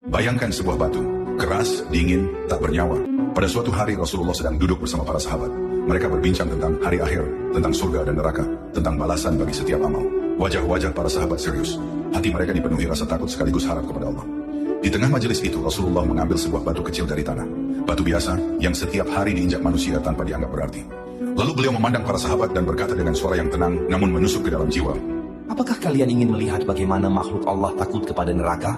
Bayangkan sebuah batu, keras, dingin, tak bernyawa. Pada suatu hari Rasulullah sedang duduk bersama para sahabat. Mereka berbincang tentang hari akhir, tentang surga dan neraka, tentang balasan bagi setiap amal. Wajah-wajah para sahabat serius. Hati mereka dipenuhi rasa takut sekaligus harap kepada Allah. Di tengah majelis itu Rasulullah mengambil sebuah batu kecil dari tanah. Batu biasa yang setiap hari diinjak manusia tanpa dianggap berarti. Lalu beliau memandang para sahabat dan berkata dengan suara yang tenang namun menusuk ke dalam jiwa. Apakah kalian ingin melihat bagaimana makhluk Allah takut kepada neraka?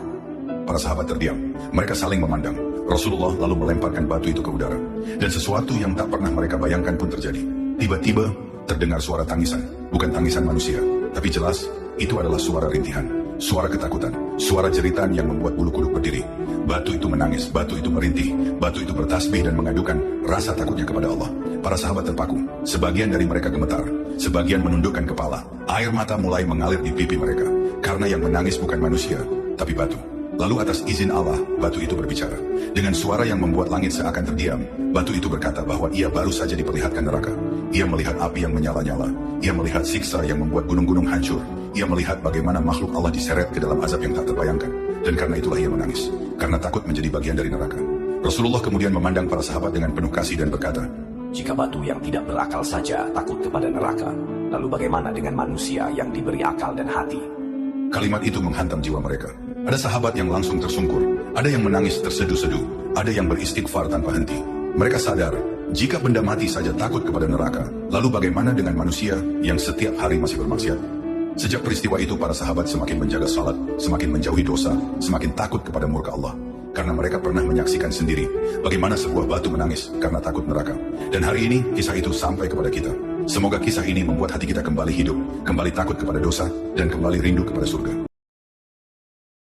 Para sahabat terdiam. Mereka saling memandang. Rasulullah lalu melemparkan batu itu ke udara. Dan sesuatu yang tak pernah mereka bayangkan pun terjadi. Tiba-tiba terdengar suara tangisan. Bukan tangisan manusia, tapi jelas itu adalah suara rintihan. Suara ketakutan. Suara jeritan yang membuat bulu kuduk berdiri. Batu itu menangis, batu itu merintih, batu itu bertasbih dan mengadukan rasa takutnya kepada Allah. Para sahabat terpaku. Sebagian dari mereka gemetar. Sebagian menundukkan kepala. Air mata mulai mengalir di pipi mereka. Karena yang menangis bukan manusia, tapi batu. Lalu atas izin Allah, batu itu berbicara. Dengan suara yang membuat langit seakan terdiam, batu itu berkata bahwa ia baru saja diperlihatkan neraka. Ia melihat api yang menyala-nyala. Ia melihat siksa yang membuat gunung-gunung hancur. Ia melihat bagaimana makhluk Allah diseret ke dalam azab yang tak terbayangkan. Dan karena itulah ia menangis. Karena takut menjadi bagian dari neraka. Rasulullah kemudian memandang para sahabat dengan penuh kasih dan berkata, Jika batu yang tidak berakal saja takut kepada neraka, lalu bagaimana dengan manusia yang diberi akal dan hati? Kalimat itu menghantam jiwa mereka. Ada sahabat yang langsung tersungkur. Ada yang menangis terseduh-seduh. Ada yang beristighfar tanpa henti. Mereka sadar, jika benda mati saja takut kepada neraka, lalu bagaimana dengan manusia yang setiap hari masih bermaksiat? Sejak peristiwa itu para sahabat semakin menjaga salat, semakin menjauhi dosa, semakin takut kepada murka Allah. Karena mereka pernah menyaksikan sendiri bagaimana sebuah batu menangis karena takut neraka. Dan hari ini kisah itu sampai kepada kita. Semoga kisah ini membuat hati kita kembali hidup, kembali takut kepada dosa, dan kembali rindu kepada surga.